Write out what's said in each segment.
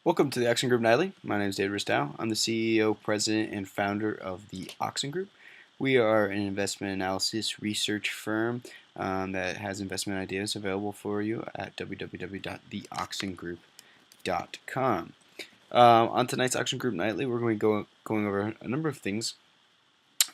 Welcome to the Oxen Group Nightly. My name is David Ristow. I'm the CEO, president, and founder of the Oxen Group. We are an investment analysis research firm that has investment ideas available for you at www.theoxengroup.com. On tonight's Oxen Group Nightly, we're going over a number of things.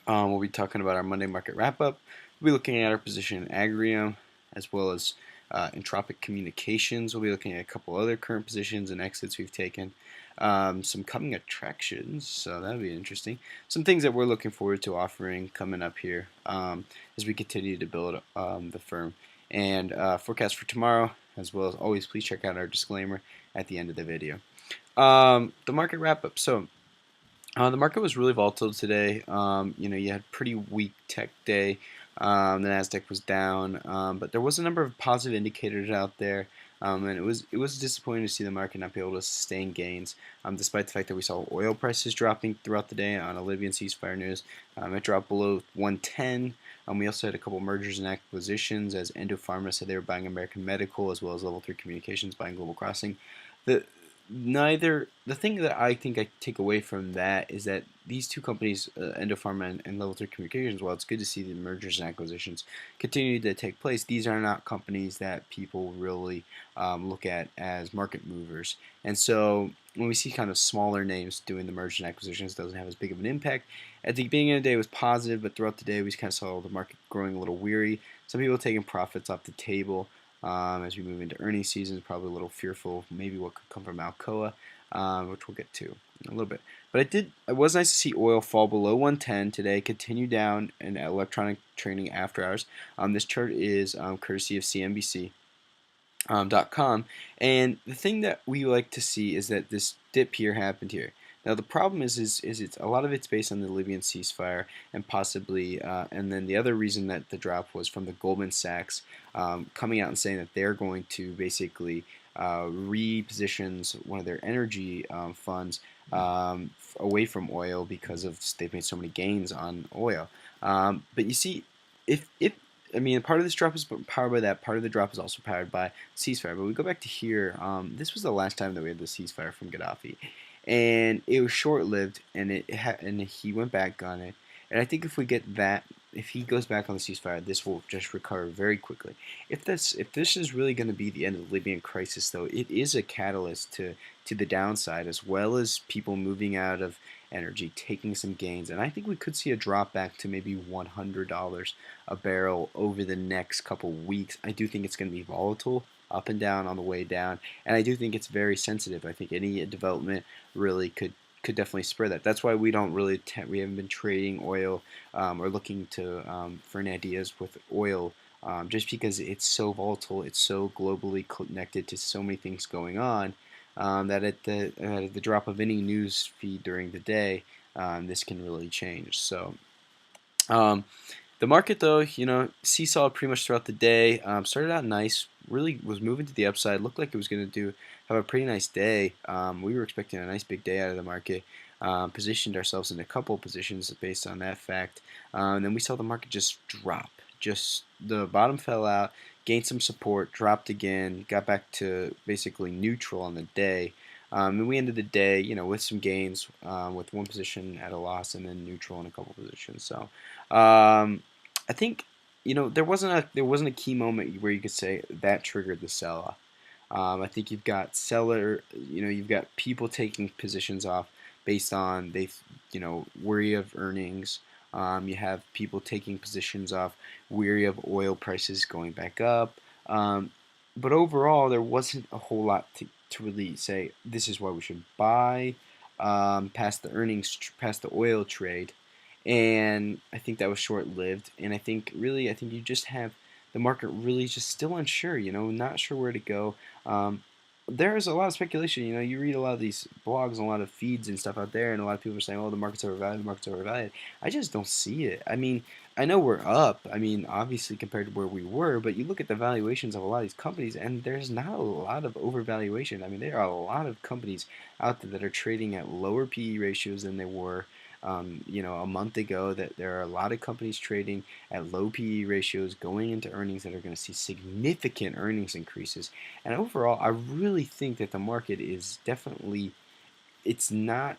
We'll be talking about our Monday market wrap up. We'll be looking at our position in Agrium as well as Entropic Communications. We'll be looking at a couple other current positions and exits we've taken. Some coming attractions, so that'll be interesting. Some things that we're looking forward to offering coming up here as we continue to build the firm. And forecast for tomorrow, as well as always, please check out our disclaimer at the end of the video. The market wrap up. So the market was really volatile today. You had pretty weak tech day. The Nasdaq was down, but there was a number of positive indicators out there, and it was disappointing to see the market not be able to sustain gains, despite the fact that we saw oil prices dropping throughout the day on a Libyan ceasefire news. It dropped below 110. We also had a couple mergers and acquisitions as Endo Pharma said they were buying American Medical as well as Level 3 Communications buying Global Crossing. The thing that I think I take away from that is that these two companies, Endo Pharma and Level 3 Communications, while it's good to see the mergers and acquisitions continue to take place, these are not companies that people really look at as market movers. And so when we see kind of smaller names doing the mergers and acquisitions, it doesn't have as big of an impact. At the beginning of the day, it was positive, but throughout the day, we kind of saw the market growing a little weary. Some people taking profits off the table. As we move into earnings season, probably a little fearful of maybe what could come from Alcoa, which we'll get to in a little bit. But it was nice to see oil fall below 110 today, continue down in electronic trading after hours. This chart is courtesy of CNBC.com, and the thing that we like to see is that this dip here happened here. Now the problem is it's a lot of it's based on the Libyan ceasefire and possibly, and then the other reason that the drop was from the Goldman Sachs coming out and saying that they're going to basically reposition one of their energy funds away from oil because of they've made so many gains on oil. But you see, if I mean, part of this drop is powered by that. Part of the drop is also powered by ceasefire. But we go back to here. This was the last time that we had the ceasefire from Gaddafi, and it was short-lived. And and he went back on it. And I think if we get that, if he goes back on the ceasefire, this will just recover very quickly. If this is really going to be the end of the Libyan crisis, though, it is a catalyst to the downside, as well as people moving out of energy, taking some gains. And I think we could see a drop back to maybe $100 a barrel over the next couple weeks. I do think it's going to be volatile, up and down on the way down, and I do think it's very sensitive. I think any development really could definitely spur that. That's why we don't really we haven't been trading oil or looking to for any ideas with oil, just because it's so volatile, it's so globally connected to so many things going on, that at the drop of any news feed during the day, this can really change. So. The market, though, seesaw pretty much throughout the day. Started out nice, really was moving to the upside. Looked like it was going to have a pretty nice day. We were expecting a nice big day out of the market. Positioned ourselves in a couple positions based on that fact. And then we saw the market just drop. Just the bottom fell out, gained some support, dropped again, got back to basically neutral on the day. And we ended the day, with some gains, with one position at a loss and then neutral in a couple positions. So, I think, there wasn't a key moment where you could say that triggered the sell-off. I think you've got people taking positions off based on worry of earnings. You have people taking positions off, weary of oil prices going back up. But overall, there wasn't a whole lot to really say this is why we should buy past the earnings, past the oil trade. And I think that was short-lived. And I think you just have the market really just still unsure, not sure where to go. There's a lot of speculation. You read a lot of these blogs and a lot of feeds and stuff out there, and a lot of people are saying, "Oh, the market's overvalued. The market's overvalued." I just don't see it. I mean, I know we're up. I mean, obviously compared to where we were, but you look at the valuations of a lot of these companies, and there's not a lot of overvaluation. I mean, there are a lot of companies out there that are trading at lower PE ratios than they were. a month ago that there are a lot of companies trading at low PE ratios going into earnings that are going to see significant earnings increases. And overall, I really think that the market is definitely, it's not,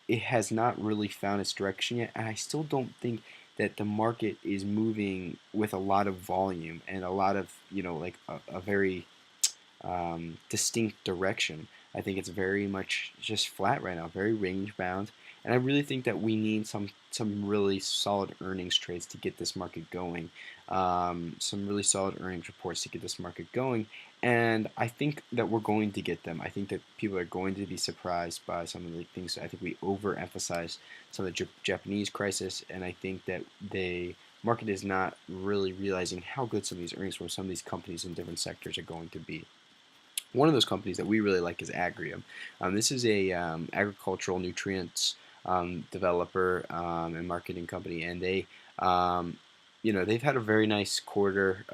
it has not really found its direction yet, and I still don't think that the market is moving with a lot of volume and a lot of, like a very distinct direction. I think it's very much just flat right now, very range bound, and I really think that we need some really solid earnings trades to get this market going, some really solid earnings reports to get this market going, and I think that we're going to get them. I think that people are going to be surprised by some of the things. I think we overemphasize some of the Japanese crisis, and I think that the market is not really realizing how good some of these earnings from some of these companies in different sectors are going to be. One of those companies that we really like is Agrium. This is a agricultural nutrients developer and marketing company, and they've had a very nice quarter.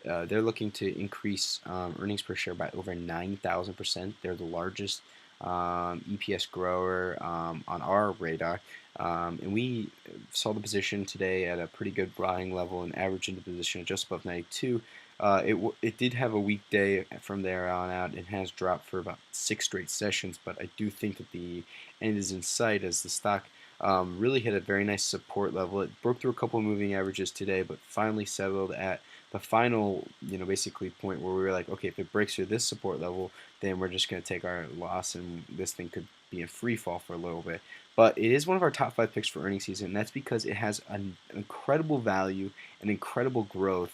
They're looking to increase earnings per share by over 9,000%. They're the largest EPS grower on our radar. And we saw the position today at a pretty good buying level and average into position at just above 92. It did have a weak day from there on out. It has dropped for about 6 straight sessions, but I do think that the end is in sight as the stock really hit a very nice support level. It broke through a couple of moving averages today, but finally settled at the final, basically point where we were like, okay, if it breaks through this support level, then we're just going to take our loss, and this thing could be in free fall for a little bit. But it is one of our top 5 picks for earnings season, and that's because it has an incredible value and incredible growth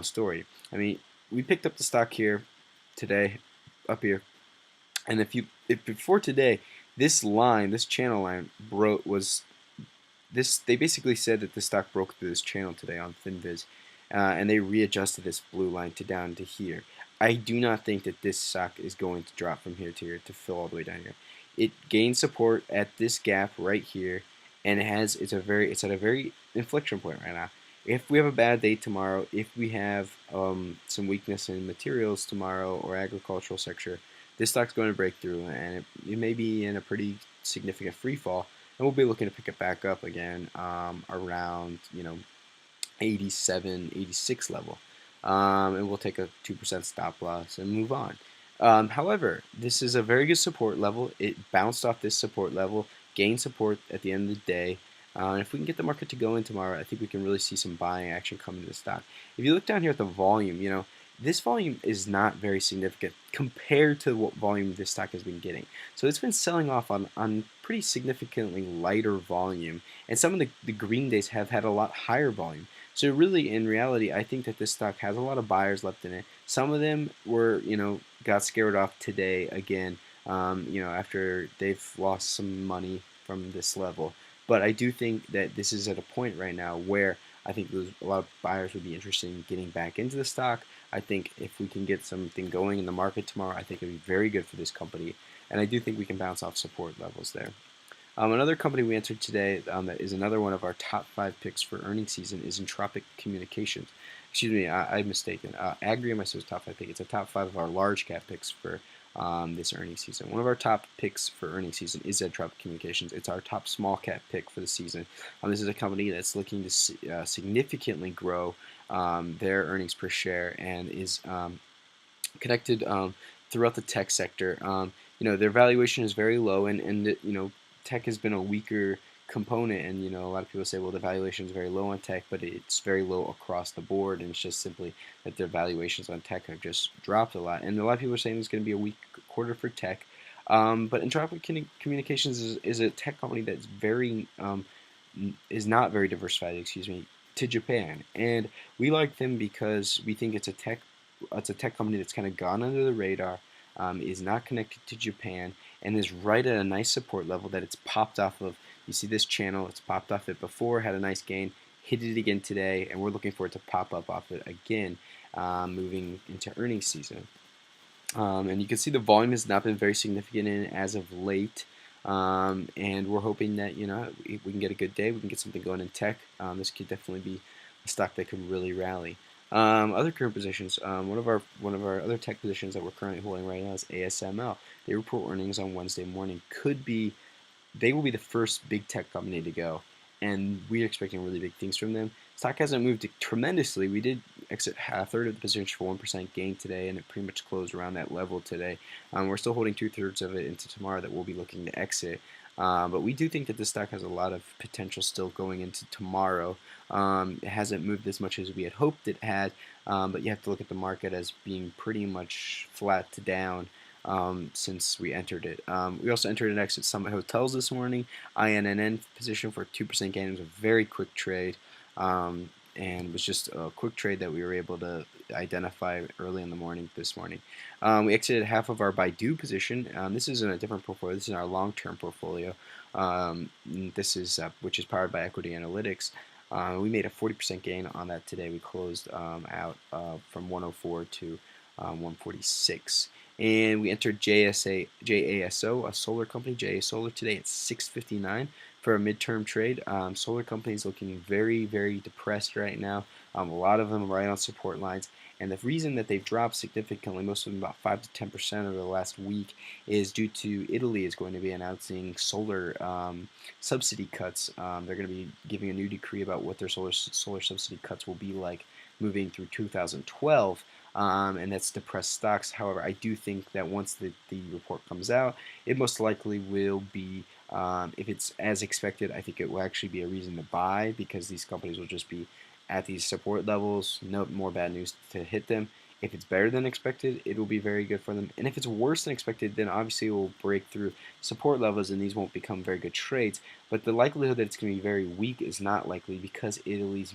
story. I mean, we picked up the stock here today, up here, and if before today, this channel line was this. They basically said that the stock broke through this channel today on FinViz, and they readjusted this blue line to down to here. I do not think that this stock is going to drop from here to here to fill all the way down here. It gained support at this gap right here, and it's at a very inflection point right now. If we have a bad day tomorrow, if we have some weakness in materials tomorrow or agricultural sector, this stock's going to break through, and it may be in a pretty significant free fall, and we'll be looking to pick it back up again around 87, 86 level, and we'll take a 2% stop loss and move on. However, this is a very good support level. It bounced off this support level, gained support at the end of the day. If we can get the market to go in tomorrow, I think we can really see some buying action come into the stock. If you look down here at the volume, this volume is not very significant compared to what volume this stock has been getting. So it's been selling off on pretty significantly lighter volume, and some of the green days have had a lot higher volume. So really, in reality, I think that this stock has a lot of buyers left in it. Some of them got scared off today again, after they've lost some money from this level. But I do think that this is at a point right now where I think a lot of buyers would be interested in getting back into the stock. I think if we can get something going in the market tomorrow, I think it would be very good for this company. And I do think we can bounce off support levels there. Another company we entered today that is another one of our top 5 picks for earnings season is Entropic Communications. Excuse me, I'm mistaken. Agrium, I said was top 5 pick. It's a top 5 of our large cap picks for this earnings season. One of our top picks for earnings season is Entropic Communications. It's our top small cap pick for the season. This is a company that's looking to significantly grow their earnings per share and is connected throughout the tech sector. Their valuation is very low, and tech has been a weaker component, and a lot of people say, well, the valuation is very low on tech, but it's very low across the board, and it's just simply that their valuations on tech have just dropped a lot, and a lot of people are saying it's going to be a weak quarter for tech. But Entropic Communications is a tech company that's is not very diversified, excuse me, to Japan, and we like them because we think it's a tech company that's kind of gone under the radar, is not connected to Japan, and is right at a nice support level that it's popped off of. You see this channel, it's popped off it before, had a nice gain, hit it again today, and we're looking for it to pop up off it again moving into earnings season. And you can see the volume has not been very significant in it as of late, and we're hoping that if we can get a good day, we can get something going in tech. This could definitely be a stock that could really rally. Other current positions, one of our other tech positions that we're currently holding right now is ASML. They report earnings on Wednesday morning. Could be they will be the first big tech company to go, and we're expecting really big things from them. Stock hasn't moved tremendously. We did exit a third of the position for 1% gain today, and it pretty much closed around that level today. We're still holding 2/3 of it into tomorrow that we'll be looking to exit. But we do think that this stock has a lot of potential still going into tomorrow. It hasn't moved as much as we had hoped it had, but you have to look at the market as being pretty much flat to down since we entered it. We also entered an exit Summit Hotels this morning. INNN position for a 2% gain. It was a very quick trade. And it was just a quick trade that we were able to identify early in the morning this morning. We exited half of our Baidu position. This is in a different portfolio. This is in our long-term portfolio. This is which is powered by Equity Analytics. We made a 40% gain on that today. We closed out from 104 to 146. And we entered JASO, a solar company, JA Solar, today at 659 for a midterm trade. Solar companies looking very, very depressed right now. A lot of them right on support lines. And the reason that they've dropped significantly, most of them about 5 to 10% over the last week, is due to Italy is going to be announcing solar subsidy cuts. They're going to be giving a new decree about what their solar subsidy cuts will be like moving through 2012. And that's depressed stocks. However, I do think that once the report comes out, it most likely will be, if it's as expected, I think it will actually be a reason to buy because these companies will just be at these support levels. No more bad news to hit them. If it's better than expected, it will be very good for them. And if it's worse than expected, then obviously it will break through support levels and these won't become very good trades. But the likelihood that it's going to be very weak is not likely because Italy's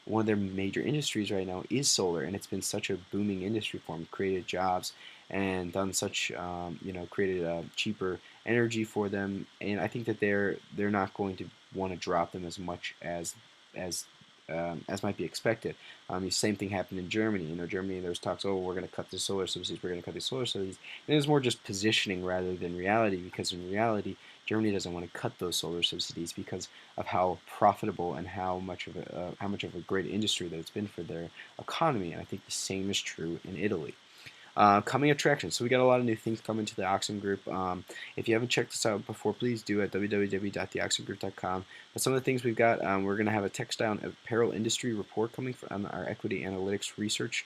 one of their major industries right now is solar, and it's been such a booming industry for them, created jobs and done such, created cheaper energy for them. And I think that they're not going to want to drop them as much as as might be expected. The same thing happened in Germany. Germany, there was talks, oh, we're going to cut the solar subsidies, we're going to cut the solar subsidies. And it was more just positioning rather than reality, because in reality, Germany doesn't want to cut those solar subsidies because of how profitable and how much of a great industry that it's been for their economy. And I think the same is true in Italy. Coming attractions. So we got a lot of new things coming to the Oxen Group. If you haven't checked this out before, please do at www.theoxengroup.com. But some of the things we've got, we're going to have a textile and apparel industry report coming from our equity analytics research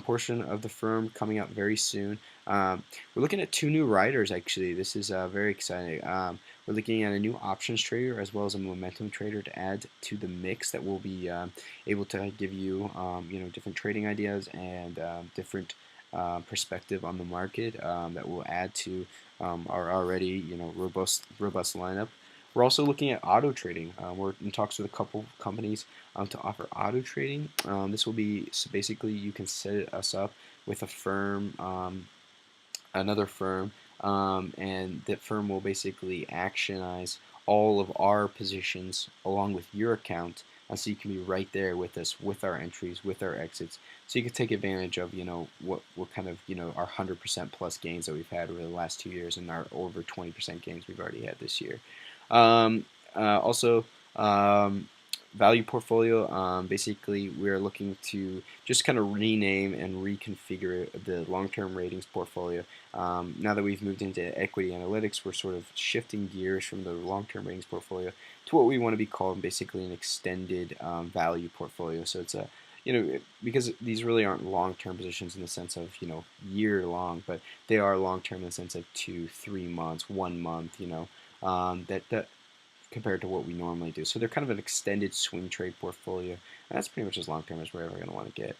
portion of the firm coming out very soon. We're looking at 2 new riders actually. This is very exciting. We're looking at a new options trader as well as a momentum trader to add to the mix that will be able to give you different trading ideas and different perspective on the market that will add to our already robust lineup. We're also looking at auto trading. We're in talks with a couple companies to offer auto trading. This will be, so basically you can set us up with a firm, another firm, and that firm will basically actionize all of our positions along with your account, so you can be right there with us, with our entries, with our exits, so you can take advantage of what kind of our 100% plus gains that we've had over the last 2 years and our over 20% gains we've already had this year. Also, value portfolio, basically we're looking to just kind of rename and reconfigure the long-term ratings portfolio. Now that we've moved into equity analytics, we're sort of shifting gears from the long-term ratings portfolio to what we want to be called basically an extended value portfolio. So it's a because these really aren't long-term positions in the sense of year-long, but they are long-term in the sense of 2-3 months, 1 month, that compared to what we normally do. So they're kind of an extended swing trade portfolio. And that's pretty much as long term as we're ever going to want to get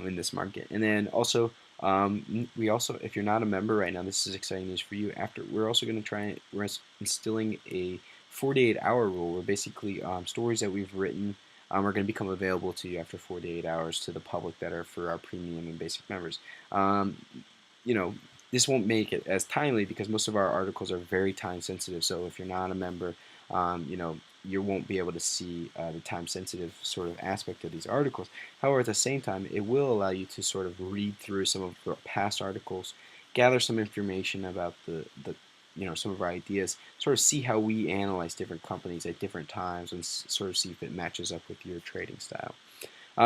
in this market. And then also, if you're not a member right now, this is exciting news for you. We're also going to we're instilling a 48-hour rule where basically stories that we've written are going to become available to you after 48 hours to the public that are for our premium and basic members. This won't make it as timely because most of our articles are very time sensitive. So if you're not a member, you won't be able to see the time sensitive sort of aspect of these articles. However, at the same time, it will allow you to sort of read through some of the past articles, gather some information about some of our ideas, sort of see how we analyze different companies at different times and sort of see if it matches up with your trading style.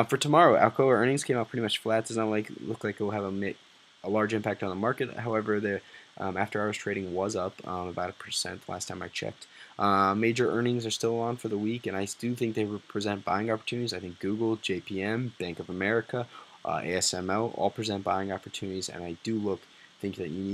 For tomorrow, Alcoa earnings came out pretty much flat. Does not look like it will have a large impact on the market. However, the after hours trading was up about 1% last time I checked. Major earnings are still on for the week, and I do think they represent buying opportunities. I think Google, JPM, Bank of America, ASML all present buying opportunities, and I do think that you need